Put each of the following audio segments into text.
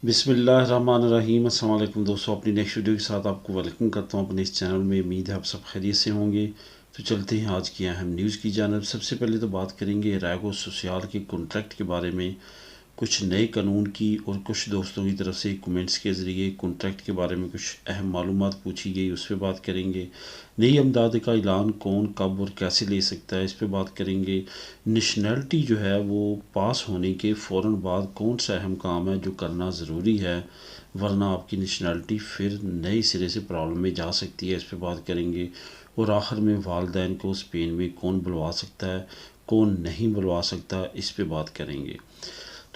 बिस्मिल्लाहिर्रहमानिर्रहीम। अस्सलाम वालेकुम दोस्तों, अपनी नेक्स्ट वीडियो के साथ आपको वेलकम करता हूँ अपने इस चैनल में। उम्मीद है आप सब खैरियत से होंगे। तो चलते हैं आज की अहम न्यूज़ की जानब। सबसे पहले तो बात करेंगे रैगो सोशल के कॉन्ट्रैक्ट के बारे में, कुछ नए कानून की, और कुछ दोस्तों की तरफ से कमेंट्स के ज़रिए कॉन्ट्रैक्ट के बारे में कुछ अहम मालूमात पूछी गई, उस पर बात करेंगे। नई अमदाद का ऐलान कौन, कब और कैसे ले सकता है, इस पर बात करेंगे। नेशनैलिटी जो है वो पास होने के फ़ौर बाद कौन सा अहम काम है जो करना ज़रूरी है, वरना आपकी नेशनैलिटी फिर नए सिरे से प्रॉब्लम में जा सकती है, इस पर बात करेंगे। और आखिर में वालदैन को स्पेन में कौन बुलवा सकता है, कौन नहीं बुलवा सकता, इस पर बात करेंगे।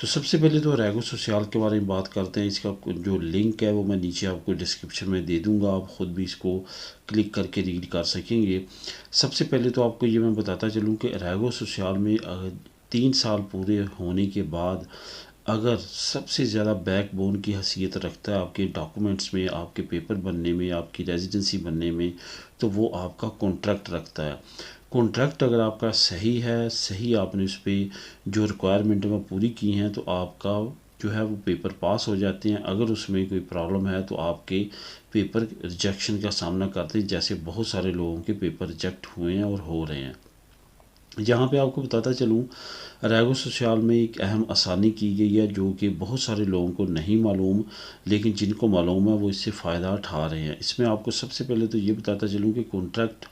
तो सबसे पहले तो रैगो सोशल के बारे में बात करते हैं। इसका जो लिंक है वो मैं नीचे आपको डिस्क्रिप्शन में दे दूंगा, आप ख़ुद भी इसको क्लिक करके रीड कर सकेंगे। सबसे पहले तो आपको ये मैं बताता चलूँ कि रैगो सोशल में 3 साल पूरे होने के बाद अगर सबसे ज़्यादा बैकबोन की हैसियत रखता है आपके डॉक्यूमेंट्स में, आपके पेपर बनने में, आपकी रेजिडेंसी बनने में, तो वो आपका कॉन्ट्रैक्ट रखता है। कॉन्ट्रैक्ट अगर आपका सही है, सही आपने उस पर जो रिक्वायरमेंट में पूरी की हैं, तो आपका जो है वो पेपर पास हो जाते हैं। अगर उसमें कोई प्रॉब्लम है तो आपके पेपर रिजेक्शन का सामना करते हैं, जैसे बहुत सारे लोगों के पेपर रिजेक्ट हुए हैं और हो रहे हैं। यहाँ पे आपको बताता चलूँ, रैगो सोशल में एक अहम आसानी की गई है जो कि बहुत सारे लोगों को नहीं मालूम, लेकिन जिनको मालूम है वो इससे फ़ायदा उठा रहे हैं। इसमें आपको सबसे पहले तो ये बताता चलूँ कि कॉन्ट्रैक्ट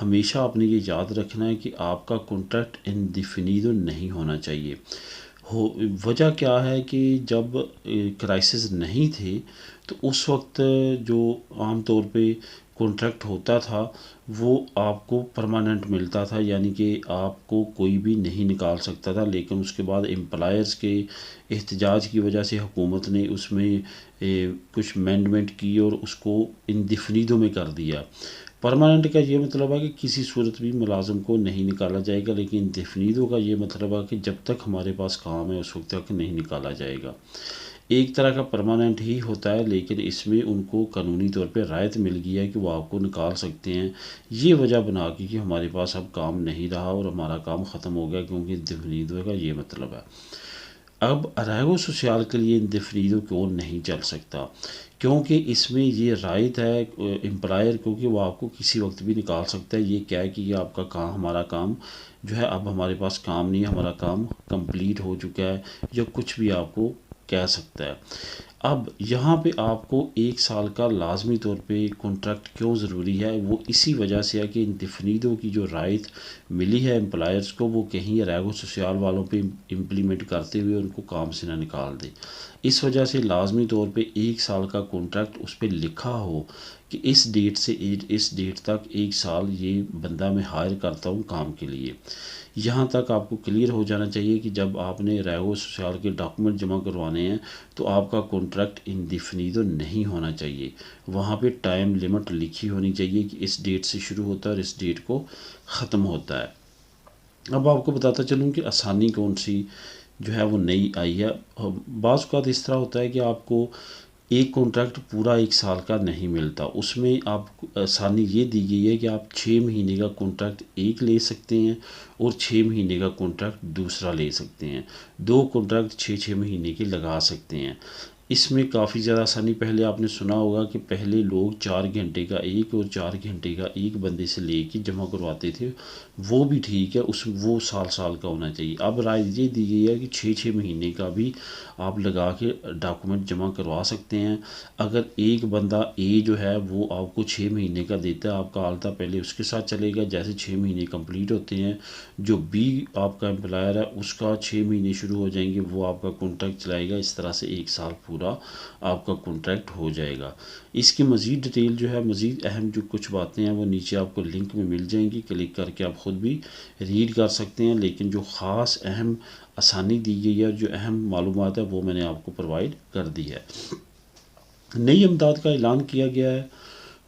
हमेशा आपने ये याद रखना है कि आपका कॉन्ट्रैक्ट इंडिफिनिडो नहीं होना चाहिए। हो वजह क्या है कि जब क्राइसिस नहीं थे तो उस वक्त जो आम तौर पे कॉन्ट्रैक्ट होता था वो आपको परमानेंट मिलता था, यानी कि आपको कोई भी नहीं निकाल सकता था। लेकिन उसके बाद एम्प्लॉयर्स के एहतजाज की वजह से हुकूमत ने उसमें कुछ अमेंडमेंट की और उसको इंडिफिनिडो में कर दिया। परमानेंट का ये मतलब है कि किसी सूरत भी मुलाज़िम को नहीं निकाला जाएगा, लेकिन इंडेफिनिडो का ये मतलब है कि जब तक हमारे पास काम है उस वक्त तक नहीं निकाला जाएगा। एक तरह का परमानेंट ही होता है, लेकिन इसमें उनको कानूनी तौर पे रायत मिल गई है कि वो आपको निकाल सकते हैं, ये वजह बना के कि हमारे पास अब काम नहीं रहा और हमारा काम ख़त्म हो गया, क्योंकि इंडेफिनिडो का ये मतलब है। अब रैगो सोशल के लिए इंडेफिनिडो क्यों नहीं चल सकता, क्योंकि इसमें ये राइट है एम्प्लॉयर को कि वो आपको किसी वक्त भी निकाल सकता है। ये क्या है कि ये आपका काम, हमारा काम जो है अब हमारे पास काम नहीं है, हमारा काम कंप्लीट हो चुका है, या कुछ भी आपको कह सकता है। अब यहाँ पे आपको 1 साल का लाजमी तौर पे कॉन्ट्रैक्ट क्यों ज़रूरी है, वो इसी वजह से है कि इंडेफिनिडो की जो राइट मिली है एम्प्लॉयर्स को, वो कहीं रैगो सोशल वालों पे इम्प्लीमेंट करते हुए उनको काम से ना निकाल दे। इस वजह से लाजमी तौर पे 1 साल का कॉन्ट्रैक्ट उस पर लिखा हो कि इस डेट से इस डेट तक 1 साल ये बंदा मैं हायर करता हूँ काम के लिए। यहाँ तक आपको क्लियर हो जाना चाहिए कि जब आपने रैगो सोशल के डॉक्यूमेंट जमा करवाने हैं तो आपका कॉन्ट्रैक्ट इंडिफिनिडो नहीं होना चाहिए। वहाँ पे टाइम लिमिट लिखी होनी चाहिए कि इस डेट से शुरू होता है और इस डेट को ख़त्म होता है। अब आपको बताता चलूँ कि आसानी कौन सी जो है वो नई आई है। बाज़ औक़ात इस तरह होता है कि आपको एक कॉन्ट्रैक्ट पूरा 1 साल का नहीं मिलता, उसमें आपको आसानी ये दी गई है कि आप 6 महीने का कॉन्ट्रैक्ट एक ले सकते हैं और 6 महीने का कॉन्ट्रैक्ट दूसरा ले सकते हैं। दो कॉन्ट्रैक्ट 6 6 महीने के लगा सकते हैं। इसमें काफ़ी ज़्यादा आसानी, पहले आपने सुना होगा कि पहले लोग 4 घंटे का एक और 4 घंटे का एक बंदे से लेके जमा करवाते थे, वो भी ठीक है, उस वो साल साल का होना चाहिए। अब राय ये दी गई है कि 6 6 महीने का भी आप लगा के डॉक्यूमेंट जमा करवा सकते हैं। अगर एक बंदा ए जो है वो आपको 6 महीने का देता है, आपका आलता पहले उसके साथ चलेगा, जैसे 6 महीने कंप्लीट होते हैं जो बी आपका एम्प्लॉयर है उसका 6 महीने शुरू हो जाएंगे, वो आपका कॉन्ट्रैक्ट चलाएगा। इस तरह से 1 साल पूरा आपका कॉन्ट्रैक्ट हो जाएगा। इसकी मज़ीद डिटेल जो है, मज़ीद अहम जो कुछ बातें हैं वो नीचे आपको लिंक में मिल जाएंगी, क्लिक करके आप ख़ुद भी रीड कर सकते हैं। लेकिन जो ख़ास अहम आसानी दी गई है, जो अहम मालूमात है, वो मैंने आपको प्रोवाइड कर दी है। नई अमदाद का ऐलान किया गया है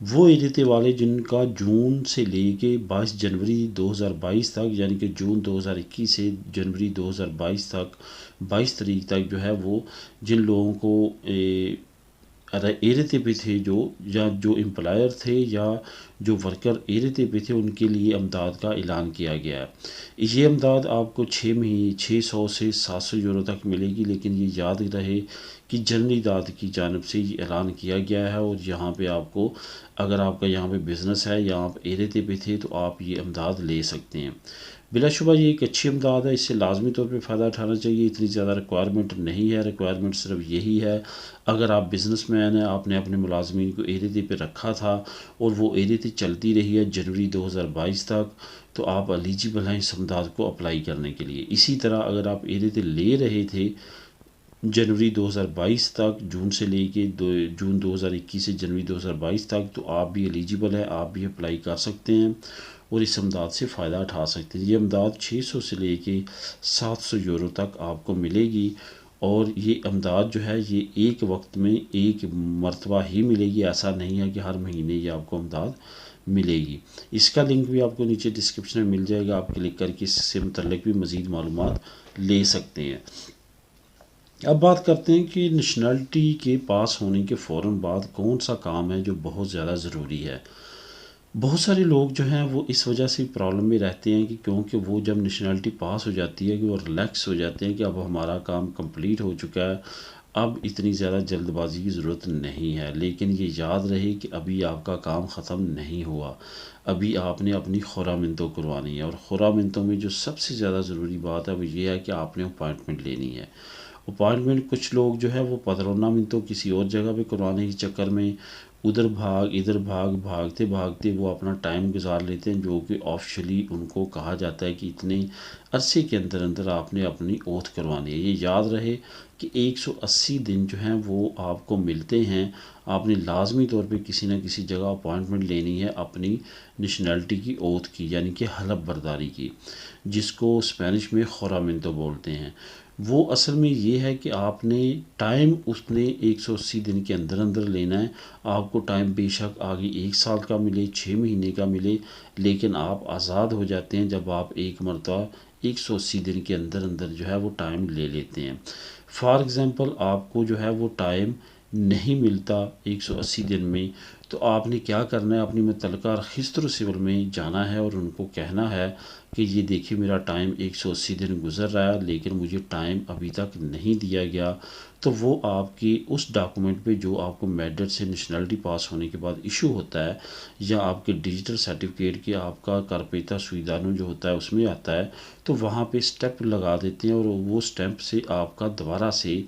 वो एरिते वाले जिनका जून से लेके 22 जनवरी 2022 तक, यानी कि जून 2021 से जनवरी 2022 तक, 22 तारीख तक जो है वो जिन लोगों को एरिथे पे थे जो, या जो एम्प्लॉयर थे या जो वर्कर एरिथे पे थे, उनके लिए अमदाद का ऐलान किया गया है। ये अमदाद आपको 600 से 700 यूरो तक मिलेगी, लेकिन ये याद रहे कि जनरल दाद की जानब से ये ऐलान किया गया है। और यहाँ पे आपको, अगर आपका यहाँ पे बिज़नेस है या आप एरिथे पे थे, तो आप ये अमदाद ले सकते हैं। बिलाशुबा ये एक अच्छी इमदाद है, इससे लाजमी तौर पे फ़ायदा उठाना चाहिए। इतनी ज़्यादा रिक्वायरमेंट नहीं है, रिक्वायरमेंट सिर्फ यही है, अगर आप बिज़नेसमैन हैं, आपने अपने मुलाजमीन को एरिथे पे रखा था और वो एरिथे चलती रही है जनवरी 2022 तक, तो आप एलिजिबल हैं इस इमदाद को अप्लाई करने के लिए। इसी तरह अगर आप एरिथे ले रहे थे जनवरी 2022 तक, जून से लेके जून 2021 से जनवरी 2022 तक, तो आप भी एलिजिबल है, आप भी अप्लाई कर सकते हैं और इस इमदाद से फ़ायदा उठा सकते हैं। ये इमदाद 600 से लेके 700 यूरो तक आपको मिलेगी। और ये इमदाद जो है ये एक वक्त में एक मरतबा ही मिलेगी, ऐसा नहीं है कि हर महीने ये आपको इमदाद मिलेगी। इसका लिंक भी आपको नीचे डिस्क्रिप्शन में मिल जाएगा, आप क्लिक करके इससे मुतल्लिक भी मज़ीद मालूमात ले सकते हैं। अब बात करते हैं कि नेशनलिटी के पास होने के फ़ौर बाद कौन सा काम है जो बहुत ज़्यादा ज़रूरी है। बहुत सारे लोग जो हैं वो इस वजह से प्रॉब्लम में रहते हैं कि क्योंकि वो जब नेशनलिटी पास हो जाती है कि वो रिलैक्स हो जाते हैं कि अब हमारा काम कंप्लीट हो चुका है, अब इतनी ज़्यादा जल्दबाजी की ज़रूरत नहीं है। लेकिन ये याद रहे कि अभी आपका काम ख़त्म नहीं हुआ, अभी आपने अपनी खुरामिनतों करवानी है। और खुरामिनतों में जो सबसे ज़्यादा ज़रूरी बात है वो ये है कि आपने अपॉइंटमेंट लेनी है। अपॉइंटमेंट कुछ लोग जो है वो 15 मिनटों किसी और जगह पे करवाने के चक्कर में उधर भाग इधर भाग, भागते भागते वो अपना टाइम गुजार लेते हैं, जो कि ऑफिशियली उनको कहा जाता है कि इतने अरसे के अंदर अंदर आपने अपनी ओथ करवानी है। ये याद रहे कि 180 दिन जो हैं वो आपको मिलते हैं, आपने लाजमी तौर पे किसी न किसी जगह अपॉइंटमेंट लेनी है अपनी नेशनलिटी की ओथ की, यानी कि हलफ बर्दारी की, जिसको स्पेनिश में खुरामिंतो बोलते हैं। वो असल में ये है कि आपने टाइम उसने 180 दिन के अंदर अंदर लेना है। आपको टाइम बेशक आगे 1 साल का मिले, 6 महीने का मिले, लेकिन आप आज़ाद हो जाते हैं जब आप एक मरतबा 180 दिन के अंदर अंदर जो है वो टाइम ले लेते हैं। फॉर एग्ज़ाम्पल आपको जो है वो टाइम नहीं मिलता 180 दिन में, तो आपने क्या करना है, अपनी मुतल्लिका रजिस्टर सिविल में जाना है और उनको कहना है कि ये देखिए मेरा टाइम 180 दिन गुज़र रहा है लेकिन मुझे टाइम अभी तक नहीं दिया गया। तो वो आपकी उस डॉक्यूमेंट पे जो आपको मेरिट से नेशनलिटी पास होने के बाद इशू होता है, या आपके डिजिटल सर्टिफिकेट के आपका कारपेता सुविधानु जो होता है उसमें आता है, तो वहाँ पे स्टेप लगा देते हैं और वो स्टैंप से आपका दोबारा से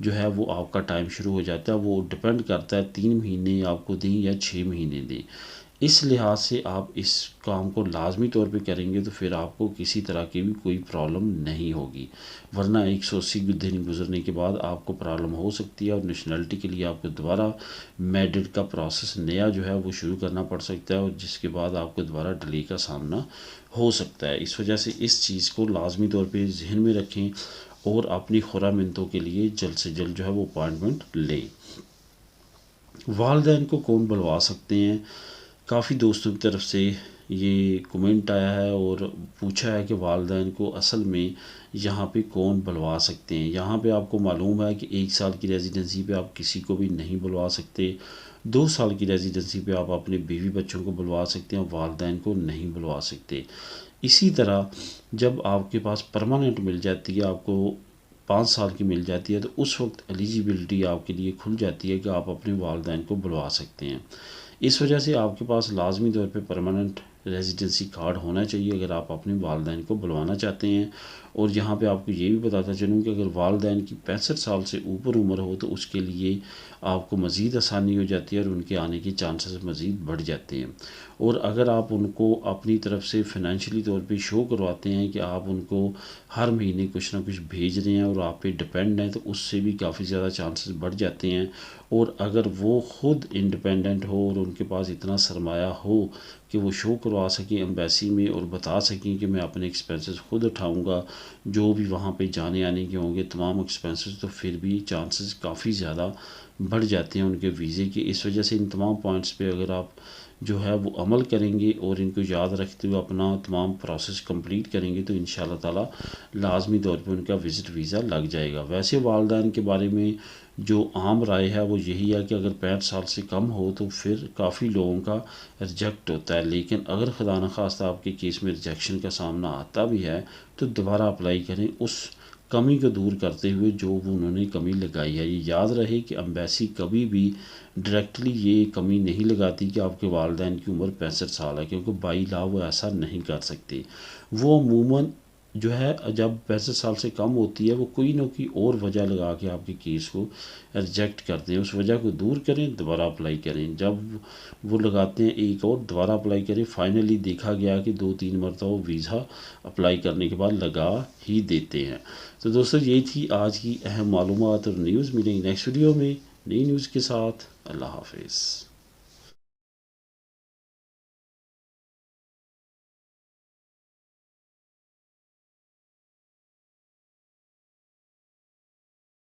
जो है वो आपका टाइम शुरू हो जाता है। वो डिपेंड करता है 3 महीने आपको दें या 6 महीने दें। इस लिहाज से आप इस काम को लाजमी तौर पे करेंगे तो फिर आपको किसी तरह की भी कोई प्रॉब्लम नहीं होगी, वरना 180 दिन गुजरने के बाद आपको प्रॉब्लम हो सकती है और नेशनलिटी के लिए आपको दोबारा मेरिट का प्रोसेस नया जो है वो शुरू करना पड़ सकता है, और जिसके बाद आपको दोबारा डिले का सामना हो सकता है। इस वजह से इस चीज़ को लाजमी तौर पर जहन में रखें और अपनी खुरा मिनतों के लिए जल्द से जल्द जो है वो अपॉइंटमेंट लें। वालिदैन को कौन बुलवा सकते हैं, काफ़ी दोस्तों की तरफ से ये कमेंट आया है और पूछा है कि वालिदैन को असल में यहाँ पे कौन बुलवा सकते हैं। यहाँ पे आपको मालूम है कि 1 साल की रेजिडेंसी पे आप किसी को भी नहीं बुलवा सकते, 2 साल की रेजिडेंसी पे आप अपने बीवी बच्चों को बुलवा सकते हैं, वालिदैन को नहीं बुलवा सकते। इसी तरह जब आपके पास परमानेंट मिल जाती है, आपको 5 साल की मिल जाती है, तो उस वक्त एलिजिबिलिटी आपके लिए खुल जाती है कि आप अपने वालिदैन को बुलवा सकते हैं। इस वजह से आपके पास लाजमी तौर पे परमानेंट रेजिडेंसी कार्ड होना चाहिए अगर आप अपने वालिदैन को बुलवाना चाहते हैं। और यहाँ पे आपको ये भी बताता चलूँ कि अगर वालिदैन की 65 साल से ऊपर उम्र हो तो उसके लिए आपको मज़ीद आसानी हो जाती है और उनके आने के चांसेस मज़ीद बढ़ जाते हैं। और अगर आप उनको अपनी तरफ से फ़िनेंशियली तौर पे शो करवाते हैं कि आप उनको हर महीने कुछ ना कुछ भेज रहे हैं और आप पे डिपेंड हैं, तो उससे भी काफ़ी ज़्यादा चांसेस बढ़ जाते हैं। और अगर वो ख़ुद इंडिपेंडेंट हो और उनके पास इतना सरमाया हो कि वो शो करवा सकें एम्बेसी में और बता सकें कि मैं अपने एक्सपेंसेस खुद उठाऊंगा, जो भी वहाँ पे जाने आने के होंगे तमाम एक्सपेंसेस, तो फिर भी चांसेस काफ़ी ज़्यादा बढ़ जाते हैं उनके वीज़े के। इस वजह से इन तमाम पॉइंट्स पे अगर आप जो है वो अमल करेंगे और इनको याद रखते हुए अपना तमाम प्रोसेस कंप्लीट करेंगे तो इंशाल्लाह ताला लाजमी तौर पे उनका विज़िट वीज़ा लग जाएगा। वैसे वालिदैन के बारे में जो आम राय है वो यही है कि अगर 65 साल से कम हो तो फिर काफ़ी लोगों का रिजेक्ट होता है। लेकिन अगर खुदा न खास्ता आपके केस में रिजेक्शन का सामना आता भी है तो दोबारा अप्लाई करें, उस कमी को दूर करते हुए जो उन्होंने कमी लगाई है। ये याद रहे कि एम्बेसी कभी भी डायरेक्टली ये कमी नहीं लगाती कि आपके वालिदैन की उम्र 65 साल है, क्योंकि बाई लॉ वो ऐसा नहीं कर सकते। वो अमूमन जो है जब 65 साल से कम होती है वो कोई ना कोई और वजह लगा के आपके केस को रिजेक्ट करते हैं। उस वजह को दूर करें, दोबारा अप्लाई करें। जब वो लगाते हैं एक और दोबारा अप्लाई करें, फाइनली देखा गया कि 2-3 मरतबा वो वीज़ा अप्लाई करने के बाद लगा ही देते हैं। तो दोस्तों ये थी आज की अहम मालूमात और न्यूज़। मिलेंगे नेक्स्ट वीडियो में नई न्यूज़ के साथ। अल्लाह हाफिज़।